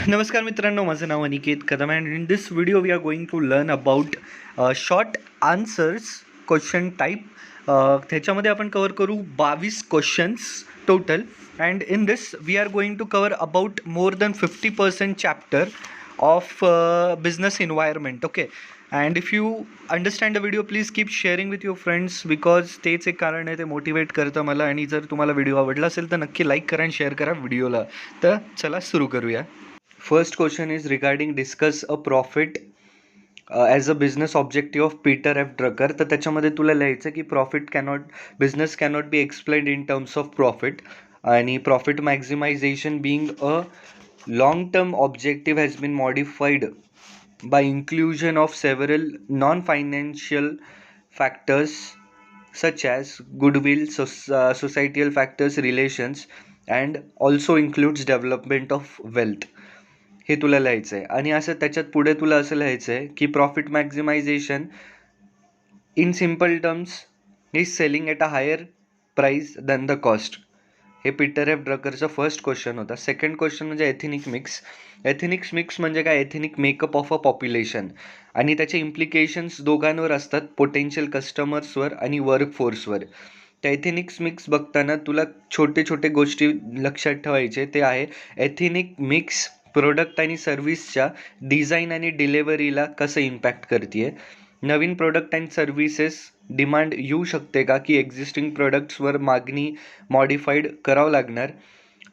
नमस्कार मित्रांनो, माझं नाव Aniket Kadam and in this video we are going to learn about short answers question type. त्याच्यामध्ये आपण कवर करू 22 questions total. And in this we are going to cover about more than 50% chapter of business environment. Okay, and if you understand the video please keep sharing with your friends, because तेच एक कारण आहे, ते motivate करतं मला. आणि जर तुम्हाला व्हिडिओ आवडला असेल तर नक्की लाईक करा आणि शेअर करा व्हिडिओला. तर चला सुरू करूया. First question is regarding discuss a profit as a business objective of Peter F. Drucker. तर त्याच्यामध्ये तुला लिहायचं की business cannot be explained in terms of profit, आणि profit maximization being a long term objective has been modified by inclusion of several non-financial factors such as goodwill, societal factors, relations, and also includes development of wealth. हे तुला लिहायचं आहे. आणि असं त्याच्यात पुढे तुला असं लिहायचं आहे की profit maximization in simple terms is selling at a higher price than the cost. हे पीटर एफ ड्रकरचा फर्स्ट क्वेश्चन होता. सेकंड क्वेश्चन म्हणजे एथिनिक मिक्स. एथिनिक मिक्स म्हणजे काय? Ethnic makeup of a population, आणि त्याचे इम्प्लिकेशन्स दोघांवर असतात, पोटेन्शियल कस्टमर्सवर आणि वर्कफोर्सवर. त्या एथिनिक्स मिक्स बघताना तुला छोटे छोटे गोष्टी लक्षात ठेवायचे. ते आहे एथिनिक मिक्स प्रोडक्ट आणि सर्व्हिसच्या डिझाईन आणि डिलेव्हरीला कसं इम्पॅक्ट करते. नवीन प्रोडक्ट अँड सर्व्हिसेस डिमांड येऊ शकते का, की एक्झिस्टिंग प्रोडक्ट्सवर मागणी मॉडिफाईड करावं लागणार.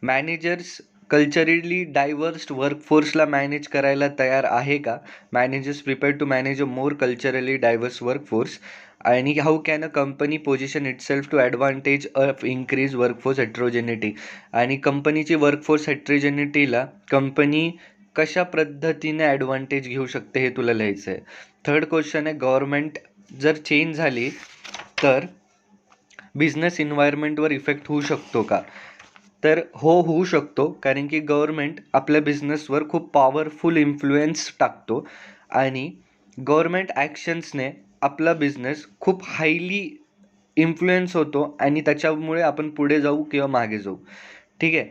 मॅनेजर्स कल्चरली डायव्हर्स वर्कफोर्सला मॅनेज करायला तयार आहे का. Managers prepare to manage a more culturally diverse workforce. आणि how can a company position itself to advantage of increase workforce heterogeneity. आणि कंपनीची वर्कफोर्स हेट्रोजेनिटीला कंपनी कशा पद्धतीने ॲडव्हान्टेज घेऊ शकते हे तुला लिहायचं आहे. थर्ड क्वेश्चन आहे गव्हर्नमेंट जर चेंज झाली तर बिझनेस एन्व्हायरमेंटवर इफेक्ट होऊ शकतो का. तर हो, होऊ शकतो, कारण की गव्हर्नमेंट आपल्या बिझनेसवर खूप पॉवरफुल इन्फ्लुएन्स टाकतो आणि गव्हर्नमेंट ॲक्शन्सने आपला बिझनेस खूप हायली इन्फ्लुएन्स होतो आणि त्याच्यामुळे आपण पुढे जाऊ किंवा मागे जाऊ. ठीक आहे.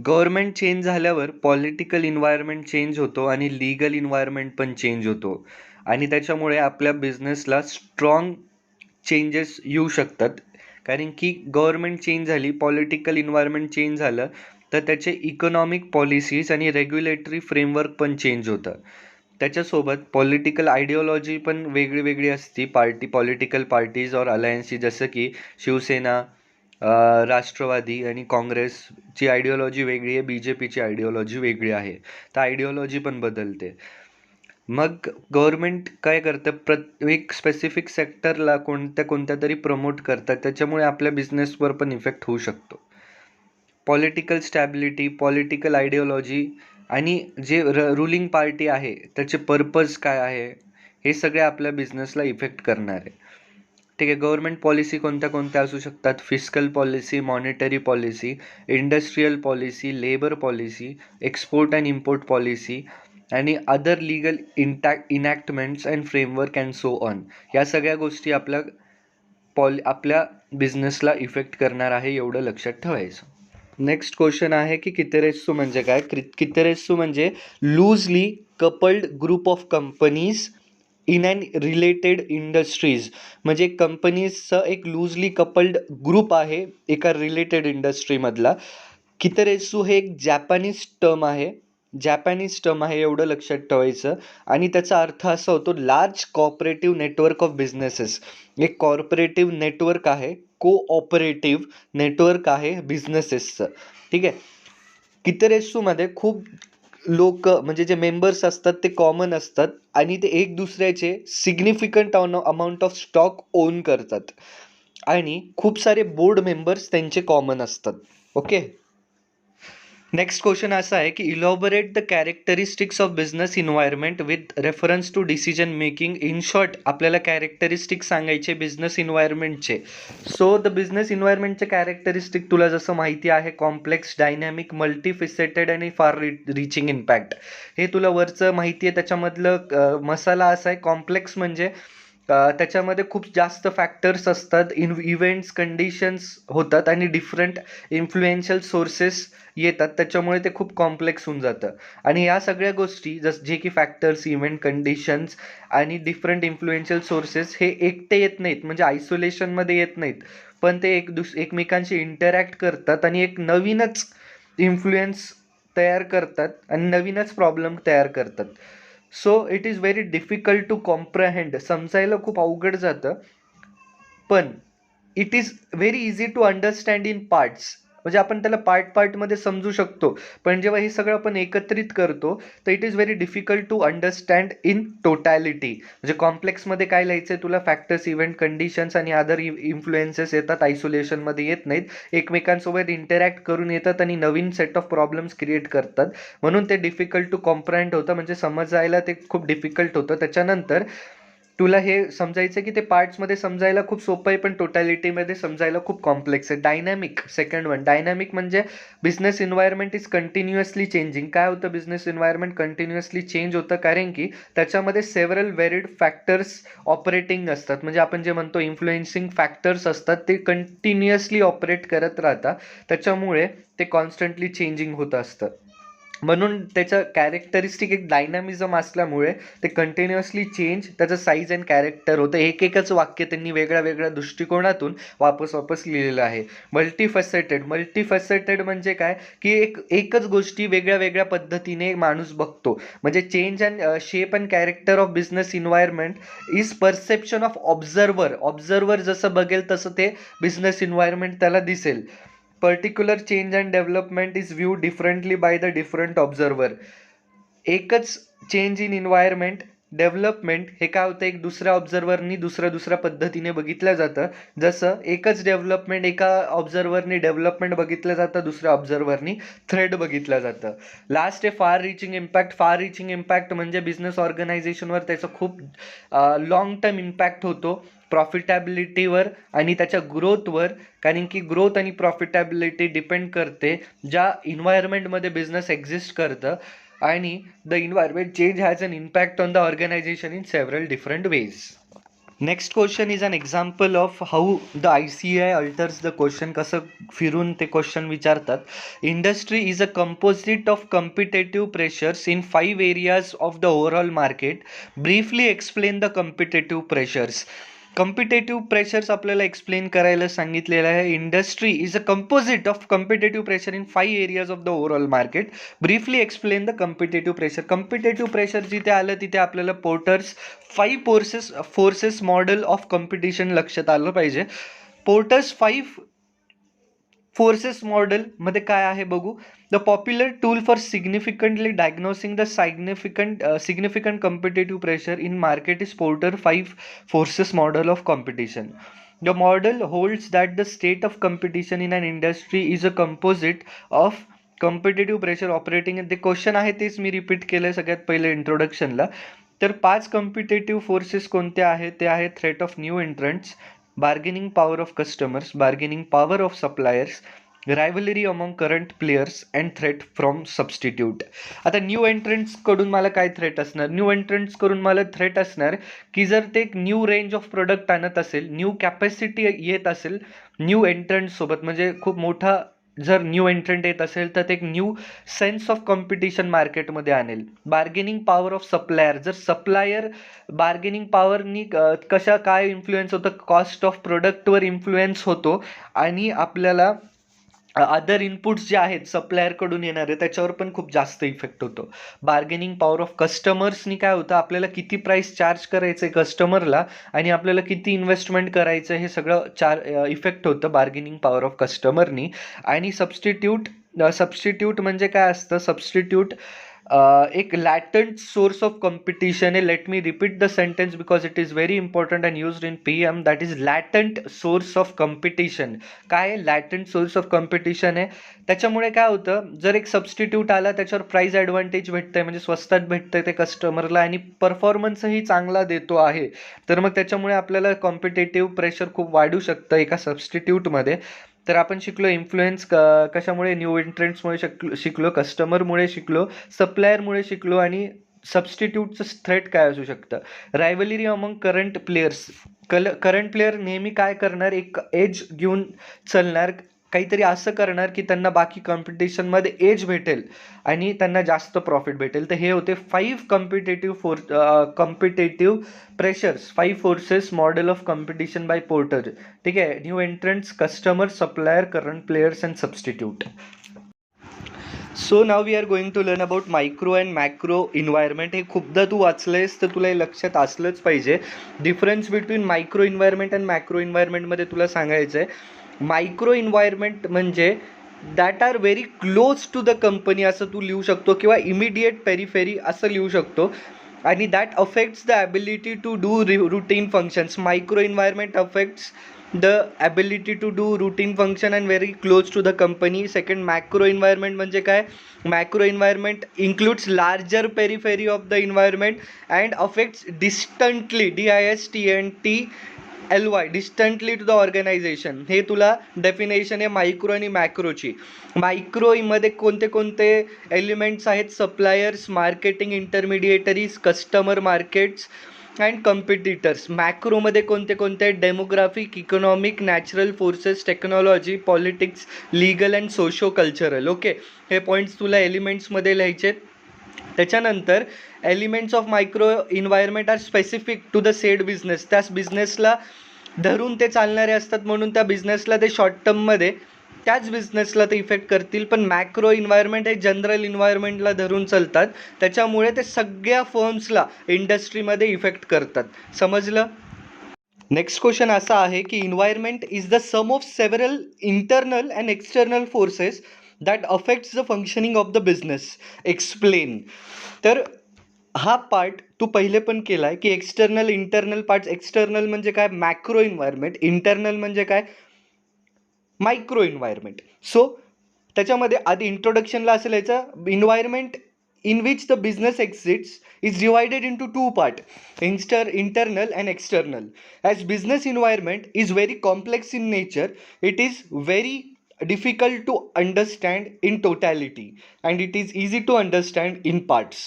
गव्हर्नमेंट चेंज झाल्यावर पॉलिटिकल इन्व्हायरमेंट चेंज होतो आणि लीगल इन्व्हायरमेंट पण चेंज होतो, आणि त्याच्यामुळे आपल्या बिझनेसला स्ट्रॉंग चेंजेस येऊ शकतात. कारण की गव्हर्नमेंट चेंज झाली, पॉलिटिकल इन्व्हायरमेंट चेंज झालं तर त्याचे इकॉनॉमिक पॉलिसीज आणि रेग्युलेटरी फ्रेमवर्क पण चेंज होतं. त्याच्यासोबत पॉलिटिकल आयडिओलॉजी पण वेगळी वेगळी असती. पॉलिटिकल पार्टीज और अलायन्सी, जसं की शिवसेना, राष्ट्रवादी आणि काँग्रेसची आयडिओलॉजी वेगळी आहे, BJPची आयडिओलॉजी वेगळी आहे. तर आयडिओलॉजी पण बदलते. मग गव्हर्नमेंट काय करतं, प्रत्येक स्पेसिफिक सेक्टरला कोणत्या तरी प्रमोट करतात, त्याच्यामुळे आपल्या बिझनेसवर पण इफेक्ट होऊ शकतो. पॉलिटिकल स्टॅबिलिटी, पॉलिटिकल आयडिओलॉजी आणि जे रुलिंग पार्टी आहे त्याचे पर्पज काय आहे, हे सगळे आपल्या बिझनेसला इफेक्ट करणार आहे. ठीक आहे. गव्हर्नमेंट पॉलिसी कोणत्या असू शकतात? Fiscal policy, monetary policy, industrial policy, labour policy, export and import policy आणि other legal enactments and framework and so on. या सगळ्या गोष्टी आपल्या बिझनेसला इफेक्ट करणार आहे, एवढं लक्षात ठेवायचं. नेक्स्ट क्वेश्चन आहे की कितेरेत्सू म्हणजे काय. कितेरेत्सू म्हणजे loosely coupled group of companies in and related industries. म्हणजे कंपनीजचं एक लूजली कपल्ड ग्रुप आहे एका रिलेटेड इंडस्ट्रीमधला. कितेरेत्सू हे एक जॅपनीज टर्म आहे, एवढं लक्षात ठेवायचं. आणि त्याचा अर्थ असा होतो large cooperative network of businesses. एक कॉर्पोरेटिव्ह नेटवर्क आहे, कोऑपरेटिव्ह नेटवर्क आहे बिझनेसेसचं. ठीक आहे. कितेरेत्सूमध्ये खूप लोक म्हणजे जे मेंबर्स असतात ते कॉमन असतात आणि ते एक दुसऱ्याचे significant amount of stock own करतात, आणि खूप सारे बोर्ड मेंबर्स त्यांचे कॉमन असतात. ओके. नेक्स्ट क्वेश्चन असा आहे की elaborate the characteristics of business environment with reference to decision making. In short आपल्याला कॅरेक्टरिस्टिक्स सांगायचे बिझनेस इन्व्हायरमेंटचे. सो द बिझनेस इन्व्हायरमेंटचे कॅरेक्टरिस्टिक तुला जसं माहिती आहे, कॉम्प्लेक्स, डायनॅमिक, मल्टीफिसेटेड आणि फार रिचिंग इम्पॅक्ट. हे तुला वरचं माहिती आहे. त्याच्यामधलं मसाला असा आहे, कॉम्प्लेक्स म्हणजे त्याच्यामध्ये खूप जास्त फॅक्टर्स असतात, इव्हेंट्स कंडिशन्स होतात आणि डिफरंट इन्फ्लुएन्शियल सोर्सेस येतात, त्याच्यामुळे ते खूप कॉम्प्लेक्स होऊन जातं. आणि या सगळ्या गोष्टी जे की फॅक्टर्स, इव्हेंट कंडिशन्स आणि डिफरंट इन्फ्लुएन्शियल सोर्सेस हे एकटे येत नाहीत, म्हणजे आयसोलेशनमध्ये येत नाहीत, पण ते एकमेकांशी इंटरॅक्ट करतात आणि एक नवीनच इन्फ्लुएन्स तयार करतात आणि नवीनच प्रॉब्लेम तयार करतात. So it is very difficult to comprehend, समजायला खूप अवघड जातं, पण it is very easy to understand in parts, म्हणजे आपण त्याला पार्टमध्ये समजू शकतो, पण जेव्हा हे सगळं आपण एकत्रित करतो तर it is very difficult to understand in totality. म्हणजे कॉम्प्लेक्समध्ये काय लिहायचंय तुला, फॅक्टर्स, इव्हेंट कंडिशन्स आणि अदर इन्फ्लुएन्सेस येतात, आयसोलेशनमध्ये येत नाहीत, एकमेकांसोबत इंटरॅक्ट करून येतात आणि नवीन सेट ऑफ प्रॉब्लेम्स क्रिएट करतात, म्हणून ते डिफिकल्ट टू कॉम्प्रहेंड होतं, म्हणजे समजायला ते खूप डिफिकल्ट होतं. त्याच्यानंतर तुला हे समजायचं की ते पार्ट्समध्ये समजायला खूप सोपं आहे, पण टोटॅलिटीमध्ये समजायला खूप कॉम्प्लेक्स आहे. डायनॅमिक, सेकंड वन, डायनॅमिक म्हणजे business environment is continuously changing. काय होतं, बिझनेस एन्व्हायरमेंट कंटिन्युअसली चेंज होतं, कारण की त्याच्यामध्ये सेव्हरल व्हेरिड फॅक्टर्स ऑपरेटिंग असतात, म्हणजे आपण जे म्हणतो इन्फ्लुएन्सिंग फॅक्टर्स असतात, ते कंटिन्युअसली ऑपरेट करत राहतात, त्याच्यामुळे ते कॉन्स्टंटली चेंजिंग होत असतं. म्हणून त्याचं कॅरेक्टरिस्टिक एक डायनामिझम असल्यामुळे ते कंटिन्युअसली चेंज, त्याचं साईज अँड कॅरेक्टर होतं. एकच वाक्य त्यांनी वेगळ्या वेगळ्या दृष्टिकोनातून वापस लिहिलेलं आहे. मल्टीफॅसेटेड म्हणजे काय, की एकच गोष्टी वेगळ्या वेगळ्या पद्धतीने माणूस बघतो. म्हणजे change and shape and character of business environment is perception of observer जसं बघेल तसं ते बिझनेस इन्व्हायरमेंट त्याला दिसेल. Particular change and development is view differently by the different observer. एकच चेंज इन इन्व्हायरमेंट डेव्हलपमेंट हे काय होतं, एक दुसऱ्या ऑब्झर्वरनी दुसऱ्या पद्धतीने बघितलं जातं. जसं एकच डेव्हलपमेंट एका ऑब्झर्वरनी डेव्हलपमेंट बघितलं जातं, दुसऱ्या ऑब्झर्वरनी थ्रेड बघितलं जातं. लास्ट आहे फार रिचिंग इम्पॅक्ट म्हणजे बिझनेस ऑर्गनायझेशनवर त्याचा खूप लॉंग टर्म इम्पॅक्ट होतो, प्रॉफिटॅबिलिटीवर आणि त्याच्या ग्रोथवर, कारण की ग्रोथ आणि प्रॉफिटॅबिलिटी डिपेंड करते ज्या इन्व्हायरमेंटमध्ये बिझनेस एक्झिस्ट करतं, आणि the environment change has an impact on the organisation in several different ways. Next question is an example of how the ICAI alters the question. कसं फिरून ते क्वेश्चन विचारतात. Industry is a composite of competitive pressures in 5 areas of the overall market. Briefly explain the competitive pressures. Competitive pressures आपल्याला explain करायला सांगितलेलं आहे. Industry is a composite of competitive pressure in 5 areas of the overall market. Briefly explain the competitive pressure. Competitive pressure जिथे आलं तिथे आपल्याला porters 5 forces model of competition लक्षात आलं पाहिजे. पोर्टर्स 5 फोर्सेस मॉडेल मध्ये काय आहे बघू. The popular tool for significantly diagnosing the significant competitive pressure in market is porter 5 forces model of competition. The model holds that the state of competition in an industry is a composite of competitive pressure operating. ते question आहे तेच मी repeat केलंय सगळ्यात पहिले इंट्रोडक्शनला. तर 5 competitive forces कोणते आहेत, ते आहे threat of new entrants, bargaining power of customers, bargaining power of suppliers, rivalry among current players and threat from substitute. आता न्यू एंट्रंट्स कडून मला काय थ्रेट असणार, न्यू एंट्रंट्स कडून मला थ्रेट असणार की जर ते एक न्यू रेंज ऑफ प्रोडक्ट आणत असेल, न्यू कॅपॅसिटी येत असेल न्यू एंट्रंट सोबत, म्हणजे खूप मोठा जर न्यू एंट्रंट येत असेल तर ते एक न्यू सेन्स ऑफ कॉम्पिटिशन मार्केटमध्ये आणेल. बार्गेनिंग पॉवर ऑफ सप्लायर, जर सप्लायर बार्गेनिंग पॉवरनी कशा काय इन्फ्लुएन्स होतं, कॉस्ट ऑफ प्रोडक्टवर इन्फ्लुएन्स होतो आणि आपल्याला अदर इनपुट्स जे आहेत सप्लायरकडून येणारे त्याच्यावर पण खूप जास्त इफेक्ट होतो. बार्गेनिंग पॉवर ऑफ कस्टमर्सनी काय होतं, आपल्याला किती प्राइस चार्ज करायचं आहे कस्टमरला आणि आपल्याला किती इन्व्हेस्टमेंट करायचं हे सगळं इफेक्ट होतं बार्गेनिंग पॉवर ऑफ कस्टमरनी. आणि सबस्टिट्यूट म्हणजे काय असतं, सबस्टिट्यूट एक लॅटंट सोर्स ऑफ कॉम्पिटिशन आहे. Let me repeat the sentence because it is very important and used in PM. That is latent source of competition. काय लॅटंट सोर्स ऑफ कॉम्पिटिशन आहे, त्याच्यामुळे काय होतं, जर एक सबस्टिट्यूट आला त्याच्यावर प्राइस ॲडव्हान्टेज भेटतंय, म्हणजे स्वस्तात भेटतंय ते कस्टमरला आणि परफॉर्मन्सही चांगला देतो आहे, तर मग त्याच्यामुळे आपल्याला कॉम्पिटेटिव्ह प्रेशर खूप वाढू शकतं एका सबस्टिट्यूटमध्ये. तर आपण शिकलो इन्फ्लुएन्स कशामुळे, न्यू एंट्रंट्समुळे शिकलो, कस्टमरमुळे शिकलो, सप्लायरमुळे शिकलो आणि सबस्टिट्यूटचं थ्रेट काय असू शकतं? Rivalry among current players. Current player नेहमी काय करणार, एक एज घेऊन चालणार, काहीतरी असं करणार की त्यांना बाकी कॉम्पिटिशनमध्ये एज भेटेल आणि त्यांना जास्त प्रॉफिट भेटेल. तर हे होते 5 competitive pressures, 5 forces model of competition by Porter. ठीक आहे. New entrants, customer, supplier, current players and substitute. So now we are going to learn about micro and macro environment. हे खूपदा तू वाचलंयस तर तुला हे लक्षात असलंच पाहिजे. Difference between micro environment and macro इन्व्हायरमेंटमध्ये तुला सांगायचं आहे, मायक्रो इन्व्हायरमेंट म्हणजे that are very close to the company असं तू लिहू शकतो, किंवा इमिडिएट पेरिफेरी असं लिहू शकतो. आणि that affects the ability to do routine functions. Micro environment affects the ability to do routine function and very close to the company. Second, macro environment म्हणजे काय? Macro environment includes larger periphery of the environment and affects distantly, distantly distantly to the organization. हे तुला definition आहे micro आणि मॅक्रोची. मायक्रोमध्ये कोणते कोणते elements आहेत? Suppliers, marketing intermediaries, customer, markets and competitors. मॅक्रोमध्ये कोणते कोणते? Demographic, economic, natural forces, technology, politics, legal and socio cultural. Okay, हे पॉईंट्स तुला एलिमेंट्समध्ये लिहायचे. त्याच्यानंतर elements of micro environment are specific to the said business. त्याच बिझनेसला धरून ते चालणारे असतात, म्हणून त्या बिझनेसला ते शॉर्ट टर्ममध्ये त्याच बिझनेसला ते इफेक्ट करतील. पण मॅक्रो इन्व्हायरमेंट हे जनरल इन्व्हायरमेंटला धरून चालतात, त्याच्यामुळे ते सगळ्या फर्म्सला इंडस्ट्रीमध्ये इफेक्ट करतात. समजलं? नेक्स्ट क्वेश्चन असा आहे की environment is the sum of several internal and external forces that affects the functioning of the business. Explain. तर हा पार्ट तू पहिले पण केला आहे की एक्सटर्नल इंटरनल पार्ट्स. एक्सटर्नल म्हणजे काय? Macro environment. इंटरनल म्हणजे काय? Micro environment. सो त्याच्यामध्ये आधी इंट्रोडक्शनला असेल याचं environment in which the business exists is divided into two parts, internal and external. As business environment is very complex in nature, it is very difficult to understand in totality and it is easy to understand in parts.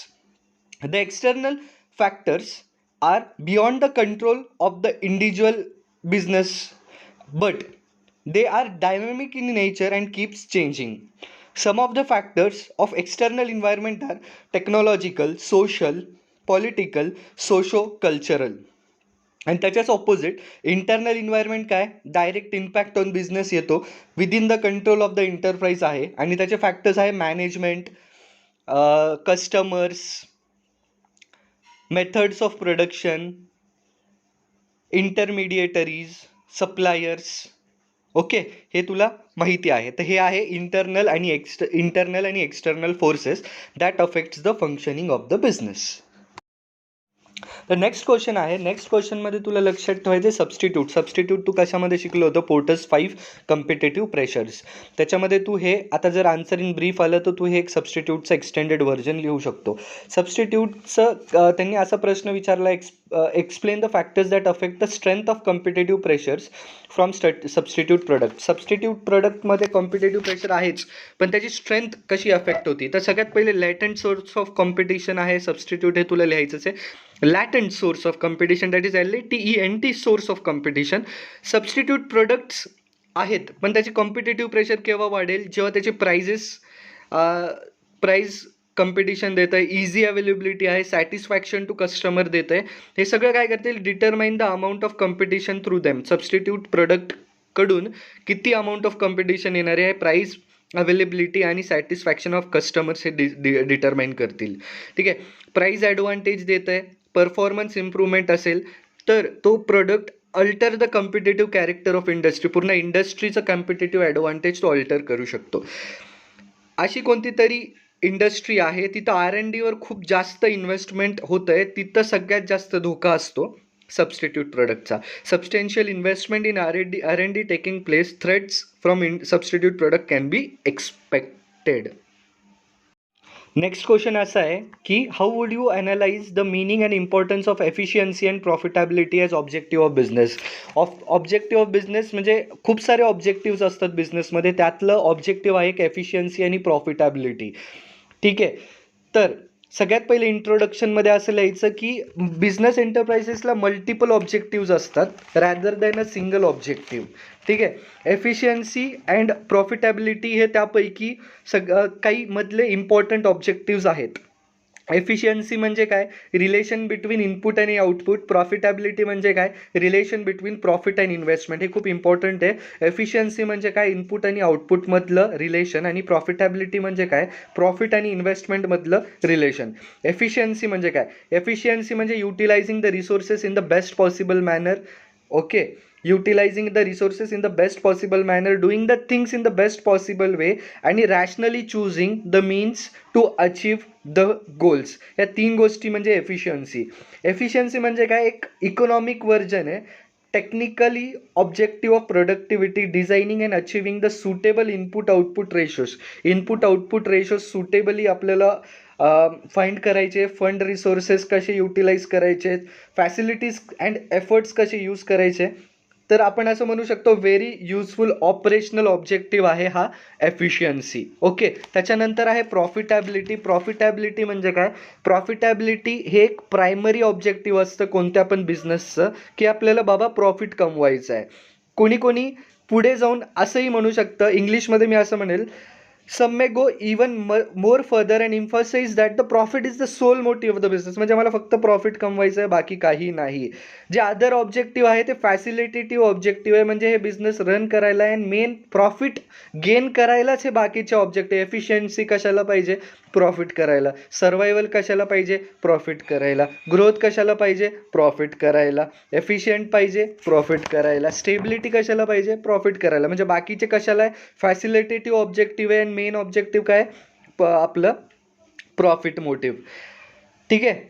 The external factors are beyond the control of the individual business, but they are dynamic in nature and keeps changing. Some of the factors of external environment are technological, social, political, socio-cultural. आणि त्याच्याच opposite internal environment काय? Direct impact on business येतो, within the control of the enterprise आहे. आणि त्याचे factors आहे management, customers, methods of production, intermediaries, suppliers. Okay, हे तुला माहिती आहे. तर हे आहे इंटरनल आणि external forces that affects the functioning of the business. तर नेक्स्ट क्वेश्चन आहे. नेक्स्ट क्वेश्चनमध्ये तुला लक्षात ठेवायचे सबस्टिट्यूट. सबस्टिट्यूट तू कशामध्ये शिकलो होतं? Porter's 5 competitive pressures. त्याच्यामध्ये तू हे आता जर आन्सर इन ब्रीफ आलं तर तू हे एक सबस्टिट्यूटचं एक्सटेंडेड व्हर्जन लिहू शकतो. सबस्टिट्यूटचं त्यांनी असा प्रश्न विचारला, explain the factors that affect the strength of competitive pressures from substitute product. Substitute प्रोडक्टमध्ये कॉम्पिटेटिव्ह प्रेशर आहेच, पण त्याची स्ट्रेंथ कशी अफेक्ट होती? तर सगळ्यात पहिले लॅटंट सोर्स ऑफ कॉम्पिटिशन आहे सबस्टिट्यूट, हे तुला लिहायचंच आहे. Latent source of competition, that is LATENT source of competition. Substitute products आहेत, पण त्याची कॉम्पिटेटिव्ह प्रेशर केव्हा वाढेल? जेव्हा त्याची प्राइस कॉम्पिटिशन देत आहे, इझी अवेलेबिलिटी आहे, सॅटिस्फॅक्शन टू कस्टमर देत आहे. हे सगळं काय करतील? Determine the amount of competition through them. Substitute प्रोडक्टकडून किती अमाऊंट ऑफ कॉम्पिटिशन येणार आहे, प्राइस, अवेलेबिलिटी आणि सॅटिस्फॅक्शन ऑफ कस्टमर्स हे डिटरमाइन करतील. ठीक आहे. प्राइस ॲडव्हान्टेज देत आहे, परफॉर्मन्स इम्प्रूव्हमेंट असेल तर तो product alter the competitive character of industry. पूर्ण इंडस्ट्रीचं कॉम्पिटेटिव्ह ॲडव्हान्टेज तो अल्टर करू शकतो. अशी कोणती तरी इंडस्ट्री आहे तिथं R&D वर खूप जास्त इन्व्हेस्टमेंट होतं आहे, तिथं सगळ्यात जास्त धोका असतो सबस्टिट्यूट प्रोडक्टचा. Substantial investment in R&D taking place, threats from substitute product can be expected. Next question असा आहे की how would you analyse the meaning and importance of efficiency and profitability as objective of business. Objective of business म्हणजे खूप सारे objective असतात बिझनेसमध्ये, त्यातलं objective आहे की एफिशियन्सी आणि प्रॉफिटेबिलिटी. ठीक आहे. तर सगळ्यात पहिले इंट्रोडक्शनमध्ये असं लिहायचं की बिझनेस एंटरप्राइजेसला मल्टिपल ऑब्जेक्टिव्ज असतात rather than a single objective. ठीक आहे. एफिशियन्सी अँड प्रॉफिटॅबिलिटी हे त्यापैकी काही मधले इम्पॉर्टंट ऑब्जेक्टिव्ज आहेत. एफिशियन्सी म्हणजे काय, रिलेशन बिटवीन इनपुट आणि आउटपुट. प्रॉफिटॅबिलिटी म्हणजे काय, relation between profit and investment. हे खूप इम्पॉर्टंट आहे. एफिशियन्सी म्हणजे काय, इनपुट आणि आउटपुटमधलं रिलेशन. आणि प्रॉफिटॅबिलिटी म्हणजे काय, प्रॉफिट आणि इन्व्हेस्टमेंटमधलं रिलेशन. एफिशियन्सी म्हणजे काय, एफिशियन्सी म्हणजे utilising the resources in the best possible manner. Okay, utilizing the resources in the best possible manner, doing the things in the best possible way आणि rationally choosing the means to achieve the goals. या 3 गोष्टी म्हणजे efficiency. Efficiency म्हणजे काय, एक economic version आहे. Technically objective of productivity, designing and achieving the suitable input output ratios. Input output ratios suitably आपल्याला find करायचे. फंड रिसोर्सेस कसे युटिलाइज करायचे, फॅसिलिटीज अँड एफर्ट्स कसे यूज करायचे. तर आपण असं म्हणू शकतो व्हेरी युजफुल ऑपरेशनल ऑब्जेक्टिव्ह आहे हा एफिशियन्सी. ओके, त्याच्यानंतर आहे प्रॉफिटॅबिलिटी. प्रॉफिटॅबिलिटी म्हणजे काय, प्रॉफिटॅबिलिटी हे एक प्रायमरी ऑब्जेक्टिव्ह असतं कोणत्या पण बिझनेसचं, की आपल्याला बाबा प्रॉफिट कमवायचं आहे. कोणी कोणी पुढे जाऊन असंही म्हणू शकतं, इंग्लिशमध्ये मी असं म्हणेल, some may go even more further and emphasize that the profit is the sole motive of the business. म्हणजे मला फक्त प्रॉफिट कमवायचं आहे, बाकी काही नाही. जे अदर ऑब्जेक्टिव्ह आहे ते फॅसिलिटेटिव्ह ऑब्जेक्टिव्ह आहे. म्हणजे हे बिझनेस रन करायला आहे, मेन प्रॉफिट गेन करायलाच हे बाकीचे ऑब्जेक्टिव्ह. एफिशियन्सी कशाला पाहिजे, प्रॉफिट करायला. सर्वायवल कशाला पाहिजे, प्रॉफिट करायला. ग्रोथ कशाला पाहिजे, प्रॉफिट करायला. एफिशियंट पाहिजे, प्रॉफिट करायला. स्टेबिलिटी कशाला पाहिजे, प्रॉफिट करायला. म्हणजे बाकीचे कशाला आहे, फॅसिलिटेटिव्ह ऑब्जेक्टिव्ह आहे. मेन ऑब्जेक्टिव्ह काय, आपलं प्रॉफिट मोटिव्ह. ठीक आहे.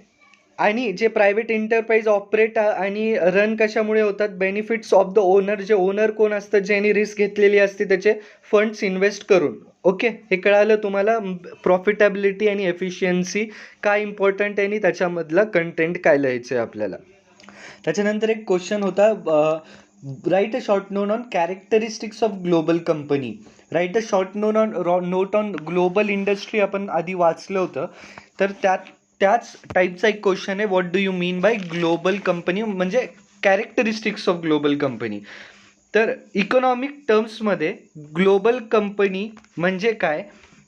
आणि जे प्रायव्हेट एंटरप्राइज ऑपरेट आणि रन कशामुळे होतात, बेनिफिट्स ऑफ द ओनर. जे ओनर कोण असतं, ज्यांनी रिस्क घेतलेली असते त्याचे फंड्स इन्व्हेस्ट करून. ओके, हे कळालं तुम्हाला. प्रॉफिटॅबिलिटी आणि एफिशियन्सी काय इम्पॉर्टंट आहे आणि त्याच्यामधलं कंटेंट काय लिहायचं आहे आपल्याला. त्याच्यानंतर एक क्वेश्चन होता, right a short note on characteristics of global company. Right a short note on global industry आपण आधी वाचलं होतं. तर त्याच टाईपचा एक क्वेश्चन आहे, what do you mean by global company, म्हणजे कॅरेक्टरिस्टिक्स ऑफ ग्लोबल कंपनी. तर इकॉनॉमिक टर्म्समध्ये ग्लोबल कंपनी म्हणजे काय,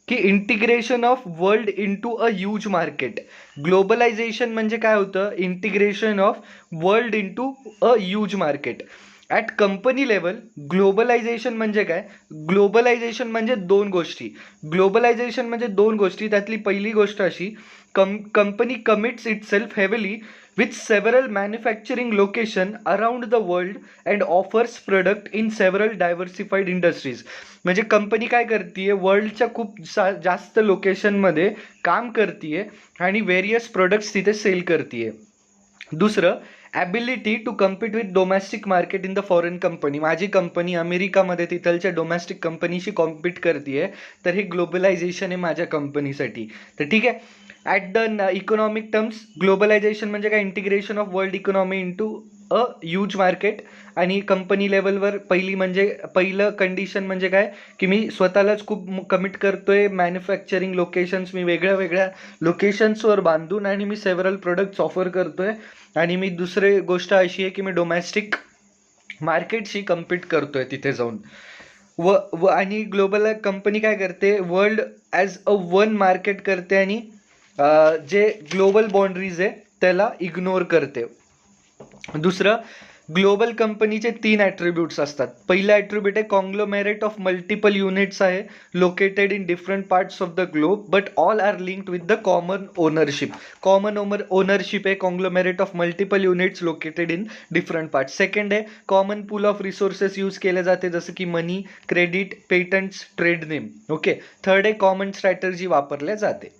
की integration of world into a huge market. Globalisation म्हणजे काय होतं, integration of world into a huge market. At company level globalisation म्हणजे काय, ग्लोबलायझेशन म्हणजे दोन गोष्टी. ग्लोबलायझेशन म्हणजे दोन गोष्टी. त्यातली पहिली गोष्ट अशी, company commits itself heavily with several manufacturing location around the world and offers product in several diversified industries. म्हणजे कंपनी काय करतीये, वर्ल्डच्या खूप जास्त लोकेशनमध्ये काम करतीये आणि व्हेरियस प्रोडक्ट्स तिथे सेल करतीये. दुसरं, ability to compete with domestic market in the foreign company. माझी कंपनी अमेरिकामध्ये तिथलच्या डोमेस्टिक कंपनीशी कॉम्पीट करतीये, तर हे ग्लोबलायझेशन आहे माझ्या कंपनीसाठी. तर ठीक आहे. At the economic terms globalisation म्हणजे काय, integration of world economy into a huge market. आणि कंपनी लेवलवर पहिलं कंडिशन म्हणजे काय, की मी स्वतःलाच खूप कमिट करतोय. मॅन्युफॅक्चरिंग लोकेशन्स मी वेगळ्या वेगळ्या लोकेशन्सवर बांधून आणि मी सेव्हरल प्रोडक्ट्स ऑफर करतोय. आणि मी दुसरी गोष्ट अशी आहे की मी डोमेस्टिक मार्केटशी कम्पीट करतोय तिथे जाऊन. आणि ग्लोबल कंपनी काय करते, world as a one market करते आणि जे ग्लोबल बाउंड्रीज आहे त्याला इग्नोर करते. दुसरं, ग्लोबल कंपनीचे 3 ॲट्रिब्यूट्स असतात. पहिलं ॲट्रिब्यूट आहे कॉंग्लोमेरेट ऑफ मल्टिपल युनिट्स आहे, located in different parts of the globe but all are linked with the common ownership. Common ownership आहे, conglomerate of multiple units located in different parts. Second आहे common pool of resources use केले जाते, जसं की money, credit, patents, trade name. Okay. Third आहे common strategy वापरल्या जाते.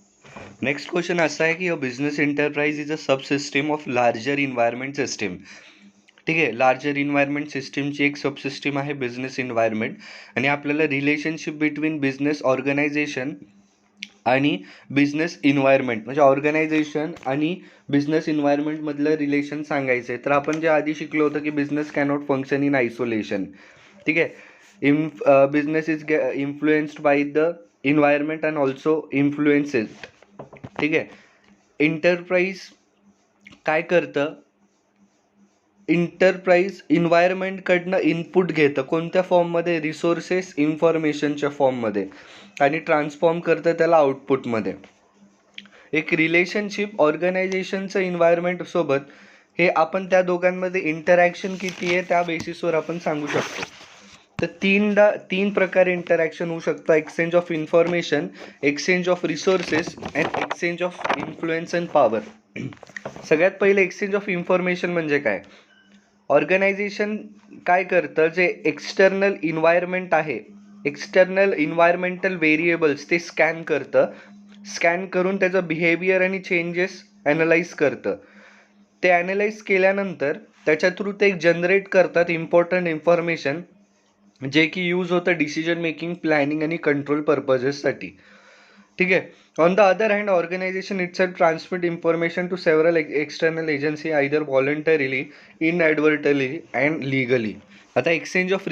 Next question असा आहे की a business enterprise is a subsystem of larger environment system. ठीक आहे. लार्जर इन्व्हायरमेंट सिस्टीमची एक सबसिस्टीम आहे बिझनेस इन्व्हायरमेंट. आणि आपल्याला रिलेशनशिप बिटवीन बिझनेस ऑर्गनायझेशन आणि बिझनेस इन्व्हायरमेंट, म्हणजे ऑर्गनायझेशन आणि बिझनेस इन्व्हायरमेंटमधलं रिलेशन सांगायचं आहे. तर आपण जे आधी शिकलो होतं की business cannot function in isolation. ठीक आहे. Business is influenced by the environment and also influence it. ठीक आहे. एंटरप्राइज काय करतं, एंटरप्राइज इन्व्हायरमेंटकडनं इनपुट घेतं कोणत्या फॉर्ममध्ये, रिसोर्सेस इन्फॉर्मेशनच्या फॉर्ममध्ये, आणि ट्रान्सफॉर्म करतं त्याला आउटपुटमध्ये. एक रिलेशनशिप ऑर्गनायझेशनचं इन्व्हायरमेंटसोबत हे आपण त्या दोघांमध्ये इंटरॅक्शन किती आहे त्या बेसिसवर आपण सांगू शकतो. तर तीन प्रकारे इंटरॅक्शन होऊ शकतं: exchange of information, exchange of resources and exchange of influence and power. सगळ्यात पहिले एक्सचेंज ऑफ इन्फॉर्मेशन म्हणजे काय? ऑर्गनायझेशन काय करतं, जे एक्सटर्नल इन्व्हायरमेंट आहे, एक्सटर्नल इन्व्हायरमेंटल व्हेरिएबल्स ते स्कॅन करतं. स्कॅन करून त्याचं बिहेवियर आणि चेंजेस ॲनलाइज करतं. ते ॲनलाइज केल्यानंतर त्याच्या थ्रू ते जनरेट करतात इम्पॉर्टंट इन्फॉर्मेशन, जे की यूज होतं डिसिजन मेकिंग, प्लॅनिंग आणि कंट्रोल पर्पजेससाठी. ठीक आहे. On the other hand, organization itself transmit information to several external agency either voluntarily, inadvertently and legally. आता एक्सचेंज ऑफ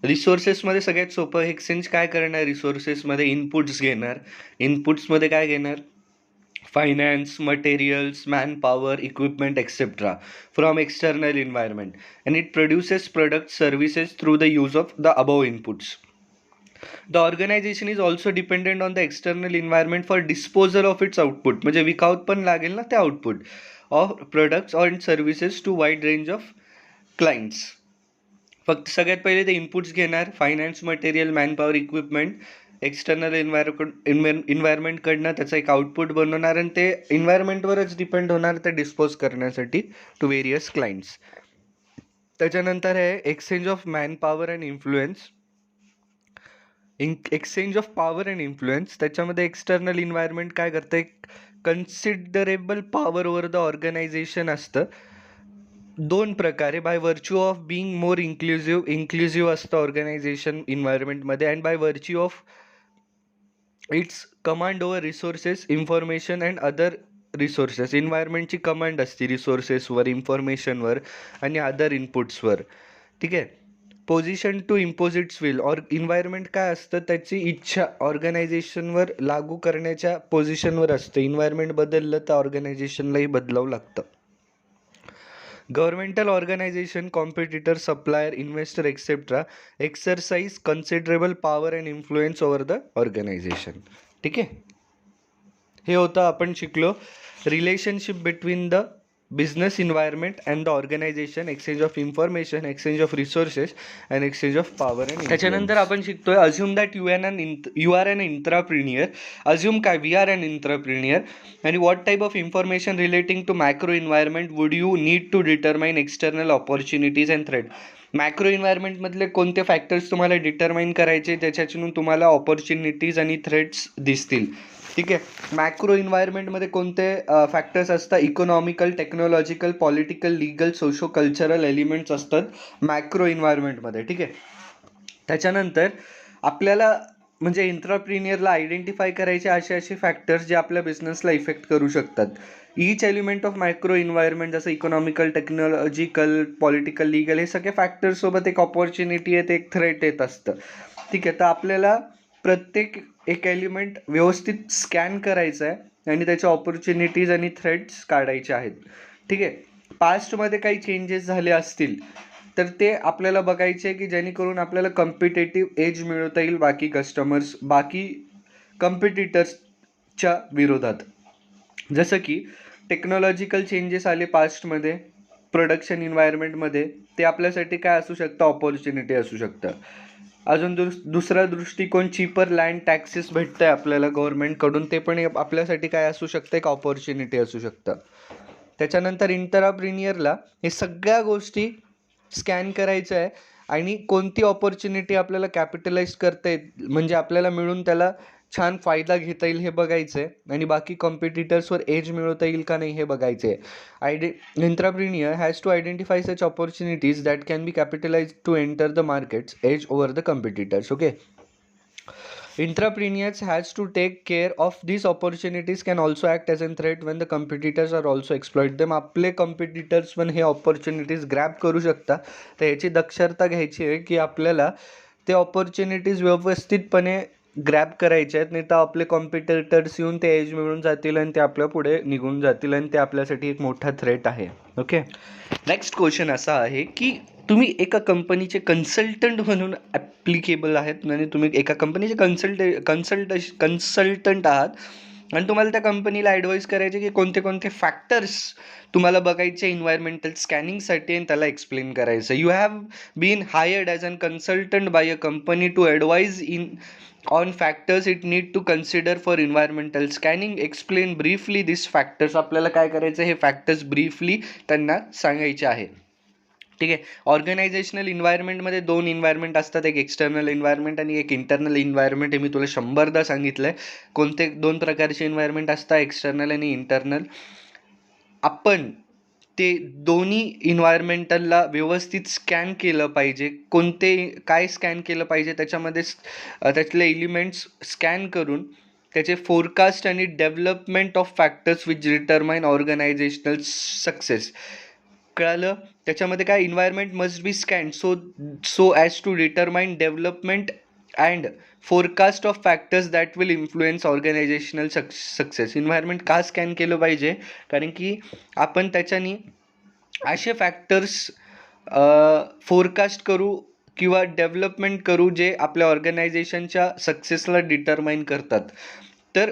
रिसोर्सेसमध्ये सगळ्यात सोपं, एक्सचेंज काय करणार, रिसोर्सेसमध्ये इनपुट्स घेणार. इनपुट्समध्ये काय घेणार? Finance, materials, man power, equipment etcetera from external environment, and it produces products, services through the use of the above inputs. The organization is also dependent on the external environment for disposal of its output. म्हणजे विकाऊत पण लागेल ना ते output of products or services to wide range of clients. फक्त सगळ्यात पहिले ते inputs घेणार, finance, material, manpower, equipment, external इन्व्हायरमेंटकडनं त्याचं एक आउटपुट बनवणार आणि ते इन्व्हायरमेंटवरच डिपेंड होणार ते डिस्पोज करण्यासाठी टू व्हेरियस क्लायंट्स. त्याच्यानंतर आहे exchange of man power and influence. Exchange of power and influence, त्याच्यामध्ये एक्सटर्नल इन्व्हायरमेंट काय करतं, एक considerable power over the organization असतं. दोन प्रकारे, by virtue of being more inclusive असतं ऑर्गनायझेशन इन्व्हायरमेंटमध्ये, and by virtue of its command over resources, information and other resources. इन्व्हायरमेंटची कमांड असते रिसोर्सेसवर, इन्फॉर्मेशनवर आणि अदर इनपुट्सवर. ठीक आहे. Position to impose its will, environment काय असतं, त्याची इच्छा ऑर्गनायझेशनवर लागू करण्याच्या पोझिशनवर असतं. इन्व्हायरमेंट बदललं तर ऑर्गनायझेशनलाही बदलावं लागतं. Governmental organization, competitor, supplier, investor etcetera exercise considerable power and influence over the organization. ठीक आहे. हे होतं आपण शिकलो relationship between the business environment and the organization, exchange of information, exchange of resources and exchange of power and. त्याच्यानंतर आपण शिकतोय assume that you are an intrapreneur. Assume काय, वी आर एन इंट्राप्रिनियर, आणि what type of information relating to macro environment would you need to determine external opportunities and threat. Macro इन्व्हायरमेंटमधले कोणते factors तुम्हाला determine करायचे, त्याच्यातून तुम्हाला opportunities आणि threats दिसतील. ठीक आहे. मॅक्रो इन्व्हायरमेंटमध्ये कोणते फॅक्टर्स असतात, economical, technological, political, legal, socio cultural elements असतात मॅक्रो इन्व्हायरमेंटमध्ये. ठीक आहे. त्याच्यानंतर आपल्याला म्हणजे एंटरप्रिनियरला आयडेंटिफाय करायचे असे फॅक्टर्स जे आपल्या बिझनेसला इफेक्ट करू शकतात. Each element of micro environment, जसं इकॉनॉमिकल, टेक्नॉलॉजिकल, पॉलिटिकल, लीगल, हे सगळे फॅक्टर्ससोबत एक ऑपॉर्च्युनिटी आहे, ते एक थ्रेट येत असतं. ठीक आहे. तर आपल्याला प्रत्येक एक एलिमेंट व्यवस्थित स्कॅन करायचं आहे आणि त्याच्या ऑपॉर्च्युनिटीज आणि थ्रेट्स काढायचे आहेत. ठीक आहे. पास्टमध्ये काही चेंजेस झाले असतील तर ते आपल्याला बघायचे की जेणेकरून आपल्याला कॉम्पिटेटिव्ह एज मिळवता येईल बाकी कॉम्पिटिटर्सच्या विरोधात. जसं की टेक्नॉलॉजिकल चेंजेस आले पास्टमध्ये प्रोडक्शन इन्व्हायरमेंटमध्ये, ते आपल्यासाठी काय असू शकतं, ऑपॉर्च्युनिटी असू शकतं. अजून दुसरा दृष्टिकोन, चीपर लँड टॅक्सेस भेटतं आहे आपल्याला गव्हर्नमेंटकडून, ते पण आपल्यासाठी काय असू शकतं, एक ऑपॉर्च्युनिटी असू शकतं. त्याच्यानंतर इंटरप्रिनियरला हे सगळ्या गोष्टी स्कॅन करायचं आहे आणि कोणती ऑपॉर्च्युनिटी आपल्याला कॅपिटलाइज करता येईल, म्हणजे आपल्याला मिळून त्याला छान फायदा घेता येईल हे बघायचं आहे, आणि बाकी कॉम्पिटिटर्सवर एज मिळवता येईल का नाही हे बघायचं आहे. Entrepreneur has to identify such opportunities that can be capitalize to enter the markets edge over the competitors. Okay. Entrepreneurs has to take care of these opportunities, can also act as a threat when the competitors are also exploit them. आपले competitors पण हे opportunities grab करू शकता. तर याची दक्षता घ्यायची आहे की आपल्याला ते ऑपॉर्च्युनिटीज व्यवस्थितपणे ग्रॅब करायचे आहेत, नाही तर आपले कॉम्पिटिटर्स येऊन ते एज मिळून जातील आणि ते आपल्या पुढे निघून जातील आणि ते आपल्यासाठी एक मोठा थ्रेट आहे. ओके, नेक्स्ट क्वेश्चन असा आहे की तुम्ही एका कंपनीचे कन्सल्टंट म्हणून ॲप्लिकेबल आहेत आणि तुम्ही एका कंपनीचे कन्सल्टंट आहात आणि तुम्हाला त्या कंपनीला ॲडवाईस करायचे की कोणते कोणते फॅक्टर्स तुम्हाला बघायचे इन्व्हायरमेंटल स्कॅनिंगसाठी आणि त्याला एक्सप्लेन करायचं. You have been hired as an consultant by a company to advise in on factors it need to consider for environmental scanning. Explain briefly this factors. आपल्याला काय करायचं, हे फॅक्टर्स ब्रीफली त्यांना सांगायचे आहे. ठीक आहे. ऑर्गनायझेशनल इन्व्हायरमेंटमध्ये 2 इन्व्हायरमेंट असतात, एक एक्सटर्नल इन्व्हायरमेंट आणि एक इंटरनल इन्व्हायरमेंट. हे मी तुला 100दा सांगितलं आहे कोणते 2 प्रकारचे इन्व्हायरमेंट असतात, एक्सटर्नल आणि इंटरनल. आपण ते दोन्ही इन्व्हायरमेंटलला व्यवस्थित स्कॅन केलं पाहिजे. काय स्कॅन केलं पाहिजे, त्याच्यामध्ये त्यातले एलिमेंट्स स्कॅन करून त्याचे फोरकास्ट आणि development of factors which determine organisational success. कळालं. त्याच्यामध्ये काय, environment must be scan so as to determine development and forecast of factors that will influence organisational success. Environment का स्कॅन केलं पाहिजे, कारण की आपण त्याच्यानी असे फॅक्टर्स फोरकास्ट करू किंवा डेव्हलपमेंट करू जे आपल्या ऑर्गनायझेशनच्या सक्सेसला डिटरमाइन करतात. तर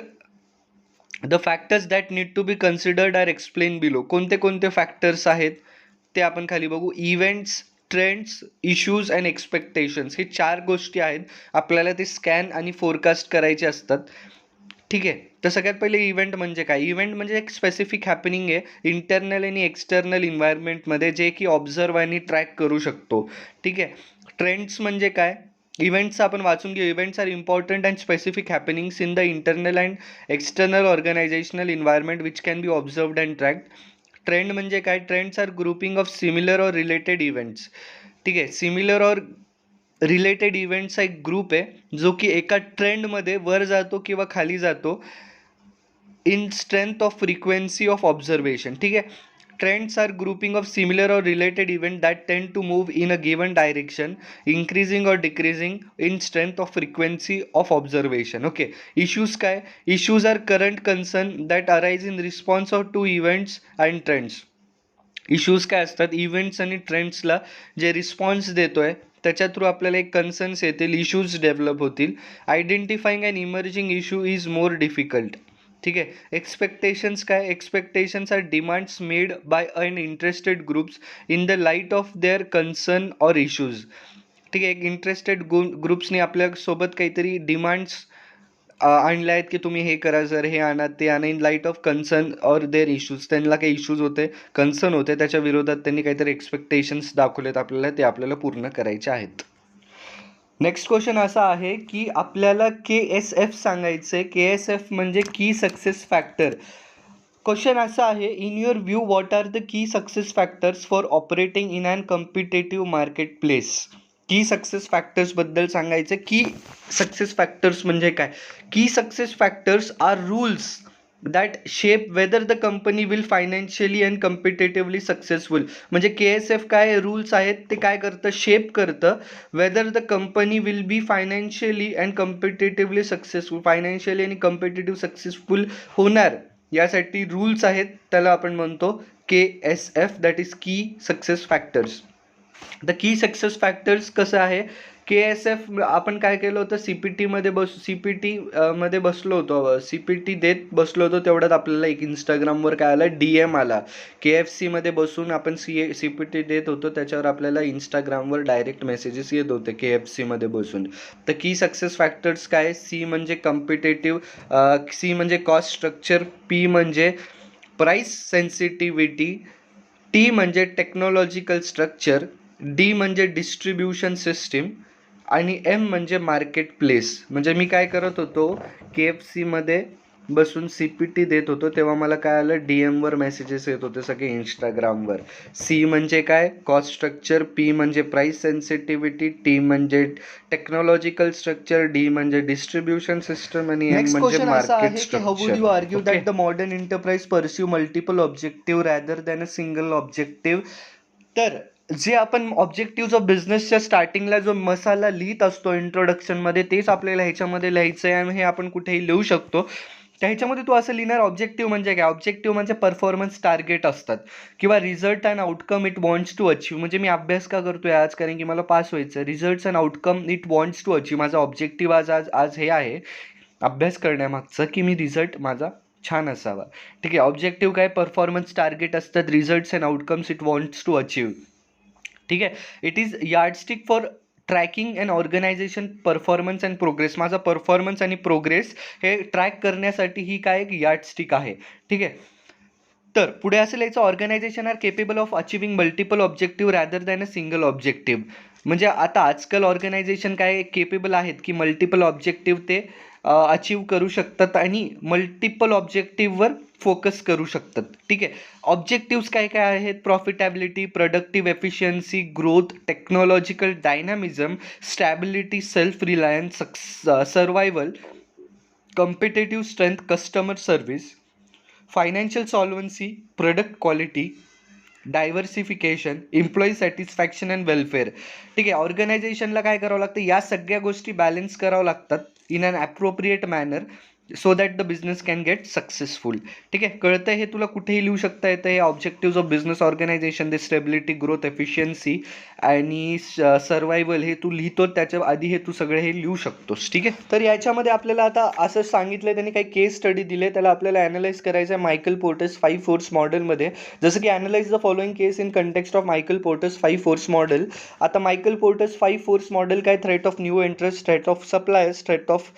the factors that need to be considered are explain below. कोणते कोणते फॅक्टर्स आहेत ते आपण खाली बघू. Events, trends, issues and expectations. हे 4 गोष्टी आहेत आपल्याला ते स्कॅन आणि फोरकास्ट करायचे असतात. ठीक आहे. तर सगळ्यात पहिले इव्हेंट म्हणजे काय. इव्हेंट म्हणजे एक स्पेसिफिक हॅपनिंग आहे इंटरनल आणि एक्सटर्नल इन्व्हायरमेंटमध्ये, जे की ऑब्झर्व आणि ट्रॅक करू शकतो. ठीक आहे. ट्रेंड्स म्हणजे काय, इव्हेंट्स आपण वाचून घेऊ. Events are important and specific happenings in the internal and external organizational environment which can be observed and tracked. Trend म्हणजे काय, trends are grouping of similar or related events. ठीक आहे. सिमिलर और रिलेटेड इव्हेंट्सचा एक group आहे जो की एका ट्रेंडमध्ये वर जातो किंवा खाली जातो in strength of frequency of observation. ठीक आहे. Trends are grouping of similar or related event that tend to move in a given direction increasing or decreasing in strength of frequency of observation. Okay. Issues काय, issues are current concern that arise in response of to events and trends. Issues काय असतात, events आणि ट्रेंड्सला जे response देतोय त्याच्या through आपल्याला एक concerns येतील, इश्यूज डेव्हलप होतील. Identifying and emerging issue is more difficult. ठीक आहे. एक्सपेक्टेशन्स काय, expectations are demands made by an interested groups in the light of their concern or issues. ठीक आहे. एक इंटरेस्टेड ग्रुप्सने आपल्यासोबत काहीतरी डिमांड्स आणल्या आहेत की तुम्ही हे करा सर, हे आणा, ते आणा, in light of concern or their issues. त्यांना काही इश्यूज होते, कन्सर्न होते, त्याच्या विरोधात त्यांनी काहीतरी एक्सपेक्टेशन्स दाखवलेत आपल्याला, ते आपल्याला पूर्ण करायचे आहेत. नेक्स्ट क्वेश्चन असा आहे की आपल्याला KSF सांगायचं. KSF म्हणजे की सक्सेस फॅक्टर. क्वेश्चन असा आहे, in your view what are the key success factors for operating in an competitive market place. Key success फॅक्टर्सबद्दल सांगायचं. की सक्सेस फॅक्टर्स म्हणजे काय, key success factors are rules that shape whether the company will financially and competitively successful. म्हणजे KSF काय rules आहेत ते काय करतं, शेप करतं whether the company will be financially and competitively successful, financially आणि कम्पिटेटिव्ह सक्सेसफुल होणार यासाठी रूल्स आहेत, त्याला आपण म्हणतो KSF, दॅट इज की success factors. The key success factors कसं आहे, KSF आपण काय केलं होतं, CPT मध्ये बसलो होतो, CPT देत बसलो होतो, तेवढ्यात आपल्याला एक इंस्टाग्रामवर काय आलं, DM आला. KFC मध्ये बसून आपण CPT देत होतो, त्याच्यावर आपल्याला इंस्टाग्रामवर डायरेक्ट मेसेजेस येत होते KFC मध्ये बसून. तर की सक्सेस फॅक्टर्स काय, C म्हणजे कम्पिटेटिव्ह, C म्हणजे कॉस्ट स्ट्रक्चर, P म्हणजे प्राईस सेन्सिटिव्हिटी, T म्हणजे टेक्नॉलॉजिकल स्ट्रक्चर, D म्हणजे डिस्ट्रीब्युशन सिस्टीम आणि M म्हणजे मार्केट प्लेस. म्हणजे मी काय करत होतो, KFC मध्ये बसून CPT देत होतो तेव्हा मला काय आलं, DMवर मेसेजेस येत होते सगळे इंस्टाग्रामवर. C म्हणजे काय, कॉस्ट स्ट्रक्चर, P म्हणजे प्राईस सेन्सिटिव्हिटी, T म्हणजे टेक्नॉलॉजिकल स्ट्रक्चर, D म्हणजे डिस्ट्रीब्युशन सिस्टम आणि M म्हणजे market structure. How would you argue that the modern enterprise pursue multiple objective rather than a single objective. तर जे आपण ऑब्जेक्टिव्ह ऑफ बिझनेसच्या स्टार्टिंगला जो मसाला लिहित असतो इंट्रोडक्शनमध्ये, तेच आपल्याला ह्याच्यामध्ये लिहायचं आहे आणि हे आपण कुठेही लिहू शकतो. तर ह्याच्यामध्ये तू असं लिहिणार, ऑब्जेक्टिव्ह म्हणजे काय? ऑब्जेक्टिव्ह म्हणजे परफॉर्मन्स टार्गेट असतात किंवा result and outcome it wants to achieve. म्हणजे मी अभ्यास का करतोय आज? कारण की मला पास व्हायचं. Results and outcome it wants to achieve. माझा ऑब्जेक्टिव्ह आज आज आज हे आहे अभ्यास करण्यामागचं, की मी रिझल्ट माझा छान असावा. ठीक आहे. ऑब्जेक्टिव्ह काय? परफॉर्मन्स टार्गेट असतात. Results and outcomes it wants to achieve. ठीक आहे. It is yardstick for tracking and organisation performance and progress. माझा परफॉर्मन्स आणि प्रोग्रेस हे ट्रॅक करण्यासाठी ही काय एक यार्डस्टिक आहे. ठीक आहे. तर पुढे असं लिहायचं, organisation are capable of achieving multiple objective rather than a single objective. म्हणजे आता आजकाल ऑर्गनायझेशन काय केपेबल आहेत की मल्टिपल ऑब्जेक्टिव्ह ते अचीव करू शकतात आणि मल्टिपल ऑब्जेक्टिव्हवर फोकस करू शकतात. ठीक आहे. ऑब्जेक्टिव्स काय काय आहेत? Profitability, productive efficiency, growth, technological dynamism, stability, self reliance, survival, competitive strength, customer service, financial solvency, product quality, diversification, employee satisfaction and welfare. ठीक आहे. ऑर्गनायझेशनला काय करावं लागतं? या सगळ्या गोष्टी बॅलन्स करावं लागतात in an appropriate manner so that the business can get successful. ठीक आहे. कळतं हे तुला? कुठेही लिहू शकता येतं हे objective of business organisation, they stability, growth, efficiency आणि सर्वायवल हे तू लिहितो, त्याच्या आधी हे तू सगळे हे लिहू शकतोस. ठीक आहे. तर याच्यामध्ये आपल्याला आता असं सांगितलं त्यांनी, काही केस स्टडी दिले, त्याला आपल्याला ॲनालाइज करायचं आहे मायकल पोर्टर्स 5 फोर्स मॉडेलमध्ये. जसं की analyse the following case in context of Michael porters 5 force model. आता मायकल पोर्टर्स 5 फोर्स मॉडेल काय? Threat of new interest, threat of suppliers, threat of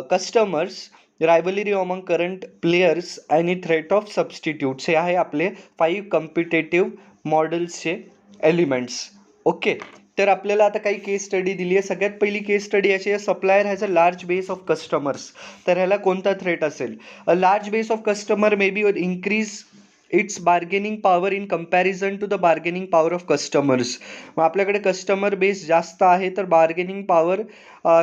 customers, rivalry among current players आणि threat of substitutes. हे आहे आपले 5 competitive मॉडेल्सचे elements. Okay. तर आपल्याला आता काही केस स्टडी दिली आहे. सगळ्यात पहिली केस स्टडी याची आहे, supplier has a large base of customers. तर ह्याला कोणता थ्रेट असेल? A large base of customer may be increase its bargaining power in comparison to the bargaining power of customers. मग आपल्याकडे कस्टमर बेस जास्त आहे तर बार्गेनिंग पॉवर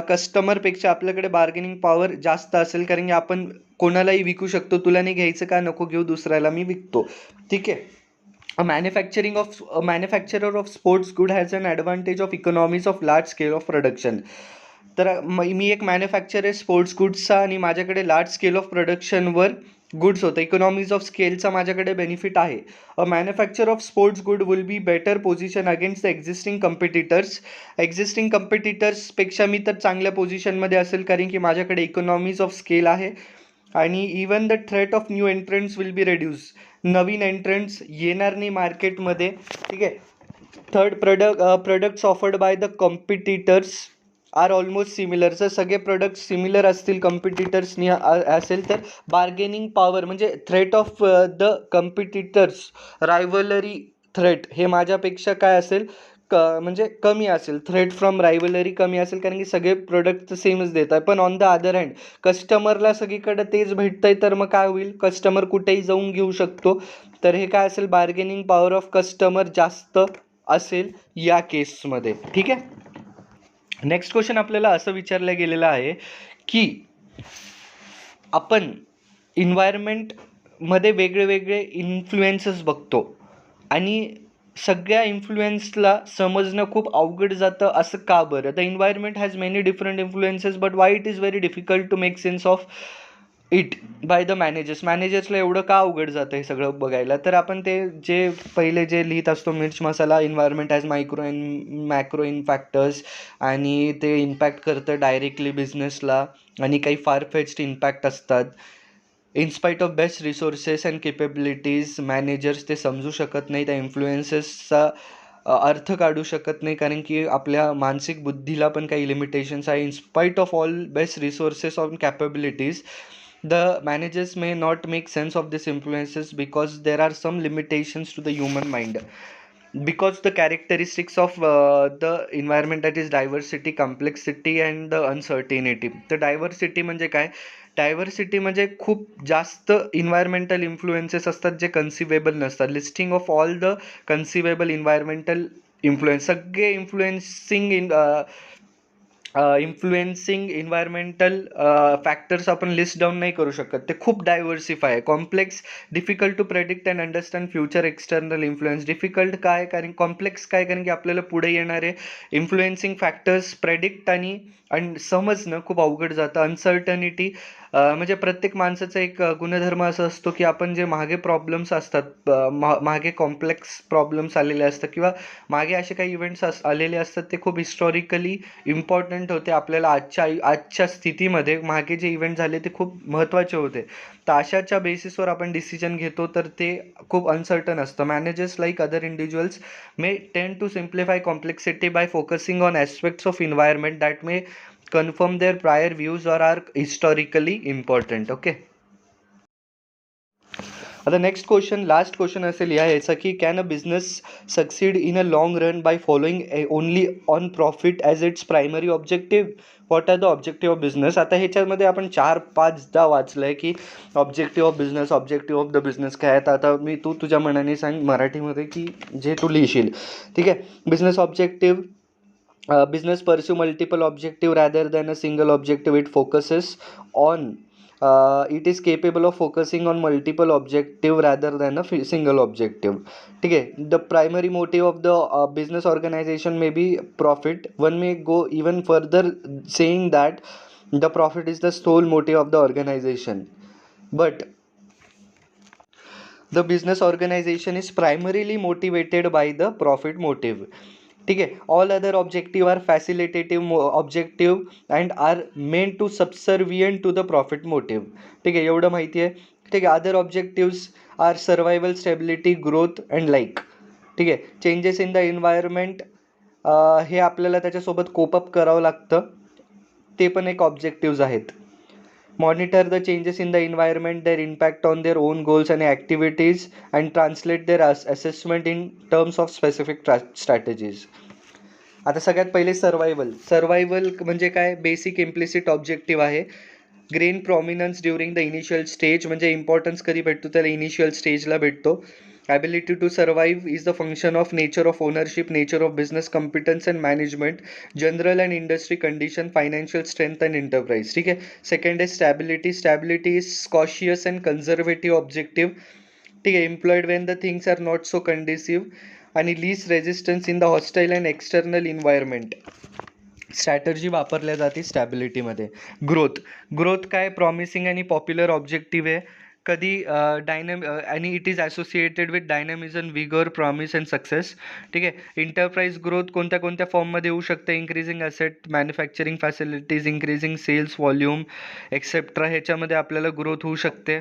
कस्टमरपेक्षा आपल्याकडे बार्गेनिंग पॉवर जास्त असेल, कारण की आपण कोणालाही विकू शकतो. तुला नाही घ्यायचं का? नको घेऊ, दुसऱ्याला मी विकतो. ठीक आहे. A manufacturer of sports good has an advantage of economies of large scale of production. तर मी एक मॅन्युफॅक्चर आहे स्पोर्ट्स गुड्सचा आणि माझ्याकडे लार्ज स्केल ऑफ प्रोडक्शनवर गुड्स होतं. इकॉनॉमीज ऑफ स्केलचा माझ्याकडे बेनिफिट आहे. A manufacture of sports good will be better position against the existing competitors. Existing कम्पिटिटर्सपेक्षा मी तर चांगल्या पोझिशनमध्ये असेल, कारण की माझ्याकडे इकॉनॉमीज ऑफ स्केल आहे. आणि even the threat of new entrants will be reduce. नवीन एंट्रंट्स येणार नाही मार्केटमध्ये. ठीक आहे. Third, products offered by the competitors are almost similar. जर सगळे प्रोडक्ट सिमिलर असतील कॉम्पिटिटर्सनी असेल तर बार्गेनिंग पॉवर म्हणजे threat of the competitors, rivalry threat हे माझ्यापेक्षा काय असेल? म्हणजे कमी असेल. थ्रेट फ्रॉम रायव्हलरी कमी असेल, कारण की सगळे प्रोडक्ट सेमच देत आहे. पण ऑन द अदर हँड कस्टमरला सगळीकडे तेच भेटतंय, तर मग काय होईल? कस्टमर कुठेही जाऊन घेऊ शकतो. तर हे काय असेल? बार्गेनिंग पॉवर ऑफ कस्टमर जास्त असेल या केसमध्ये. ठीक आहे. नेक्स्ट क्वेश्चन आपल्याला असं विचारलं गेलेलं आहे की आपण इन्व्हायरमेंटमध्ये वेगळे वेगळे इन्फ्लुएन्सेस बघतो आणि सगळ्या इन्फ्लुएन्सला समजणं खूप अवघड जातं. असं का बरं? The environment has many different influences but why it is very difficult to make sense of it by the मॅनेजर्सला एवढं का अवघड जातं हे सगळं बघायला? तर आपण ते जे पहिले जे लिहित असतो मिर्च मसाला, environment as micro and macro in factors, आणि ते इम्पॅक्ट करतं डायरेक्टली बिझनेसला आणि काही फार फेच्ड इम्पॅक्ट असतात. In spite of best resources and capabilities, managers ते समजू शकत नाही, त्या इन्फ्लुएन्सेसचा अर्थ काढू शकत नाही, कारण की आपल्या मानसिक बुद्धीला पण काही लिमिटेशन्स आहे. In spite of all best resources on capabilities, the managers may not make sense of these influences because there are some limitations to the human mind, because the characteristics of the environment, that is diversity, complexity and the uncertainty. तर diversity म्हणजे काय? Diversity म्हणजे खूप जास्त environmental influences असतात जे conceivable नसतात. Listing of all the conceivable environmental influence, सगळे इन्फ्लुएन्सिंग इन्फ्लुएन्सिंग इन्व्हायरमेंटल फॅक्टर्स आपण लिस्ट डाऊन नाही करू शकत. ते खूप डायव्हर्सिफाय आहे. Complex, difficult to predict and understand future external influence. Difficult काय, कारण कॉम्प्लेक्स काय, कारण की आपल्याला पुढे येणारे इन्फ्लुएन्सिंग फॅक्टर्स प्रेडिक्ट आणि समजणं खूप अवघड जातं. अनसर्टनिटी, म्हणजे प्रत्येक माणसाचा एक गुणधर्म असा असतो की आपण जे मागे प्रॉब्लेम्स असतात, मागे कॉम्प्लेक्स प्रॉब्लेम्स आलेले असतात किंवा मागे असे काही इव्हेंट्स आलेले असतात, ते खूप हिस्टॉरिकली इम्पॉर्टंट होते आपल्याला आजच्या स्थितीमध्ये. मागे जे इव्हेंट झाले ते खूप महत्त्वाचे होते. तर अशाच्या बेसिसवर आपण डिसिजन घेतो, तर ते खूप अनसर्टन असतं. Managers like other individuals may tend to simplify complexity by focusing on aspects of environment that may confirm their prior views or are historically important. Okay. आता नेक्स्ट क्वेश्चन, लास्ट क्वेश्चन असेल याचा की can a business succeed in a long run by following only on profit as its primary objective. What are the objective of business. आता ह्याच्यामध्ये आपण 4-5दा वाचलं आहे की objective of business, objective of the business काय. आता मी तुझ्या मनाने सांग मराठीमध्ये की जे तू लिहिशील. ठीक आहे. Business objective, business pursue multiple objective rather than a single objective. It focuses on, it is capable of focusing on multiple objective rather than a single objective. ठीक है. The primary motive of the business organization may be profit. One may go even further saying that the profit is the sole motive of the organization, but the business organization is primarily motivated by the profit motive. ठीक आहे. All other objective are facilitative objective and are main to subservient to the profit motive. ठीक आहे, एवढं माहिती आहे. ठीक आहे. Other objectives are survival, stability, growth and like. ठीक आहे. चेंजेस इन द एन्व्हायरमेंट, हे आपल्याला त्याच्यासोबत कोपअप करावं लागतं, ते पण एक ऑब्जेक्टिव्ज आहेत. Monitor the changes in the environment, their impact on their own goals and activities and translate their assessment in terms of specific strategies. आता सगळ्यात पहिले सर्वायवल म्हणजे काय, बेसिक इम्प्लिसिट ऑब्जेक्टिव्ह आहे. Gain prominence during the initial stage, म्हणजे importance कधी भेटतो, त्याला इनिशियल स्टेजला भेटतो. Ability to survive is the function of nature of ownership, nature of business, competence and management, general and industry condition, financial strength and enterprise. ठीक आहे. Second आहे stability is cautious and conservative objective. ठीक आहे. Employed when the things are not so conducive आणि least resistance in the hostile and external environment. Strategy वापरल्या जाते स्टॅबिलिटीमध्ये. Growth काय, प्रॉमिसिंग आणि पॉप्युलर ऑब्जेक्टिव्ह आहे. कधी आणि it is associated with dynamism, vigour, promise and success. ठीक आहे. इंटरप्राइज ग्रोथ कोणत्या कोणत्या फॉर्ममध्ये होऊ शकते, increasing asset, manufacturing facilities, increasing cells volume etcetera, ह्याच्यामध्ये आपल्याला ग्रोथ होऊ शकते.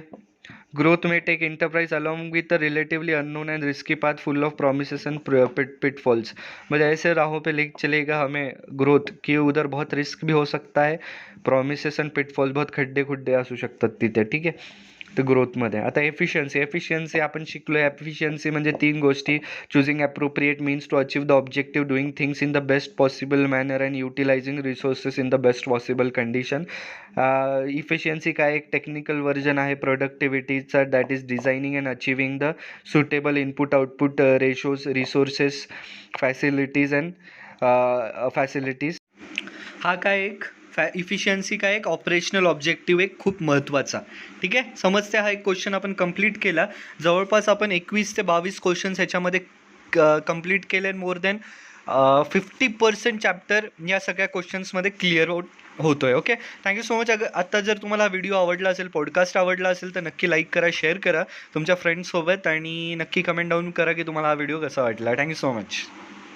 Growth may take enterprise along with a relatively unknown and risky path full of promises and pitfalls. मतलब ऐसे राहों पे लेके चलेगा हमें ग्रोथ की उधर बहुत रिस्क भी हो सकता है, प्रॉमिसेस अँड पिटफॉल्स, बहुत खड्डे खुड्डे असू शकतात तिथे. ठीक आहे. तर ग्रोथमध्ये आता एफिशियन्सी आपण शिकलो. एफिशियन्सी म्हणजे 3 गोष्टी: choosing appropriate means to achieve the objective, doing things in the best possible manner and utilising resources in the best possible condition. Efficiency काय, एक टेक्निकल व्हर्जन आहे प्रोडक्टिव्हिटीचा, that is designing and achieving the suitable input output ratios, resources, facilities and facilities. हा काय एक efficiency काय, एक operational objective एक खूप महत्त्वाचा. ठीक आहे. समजते. हा एक क्वेश्चन आपण कंप्लीट केला. जवळपास आपण 21 ते 22 क्वेश्चन्स ह्याच्यामध्ये कंप्लीट केले. मोर दॅन 50% चॅप्टर या सगळ्या क्वेश्चन्समध्ये क्लिअर होतोय. ओके. Thank you so much. आता जर तुम्हाला हा व्हिडिओ आवडला असेल, पॉडकास्ट आवडला असेल, तर नक्की लाईक करा, शेअर करा तुमच्या फ्रेंड्ससोबत आणि नक्की कमेंट डाऊन करा की तुम्हाला हा व्हिडिओ कसा वाटला. Thank you so much.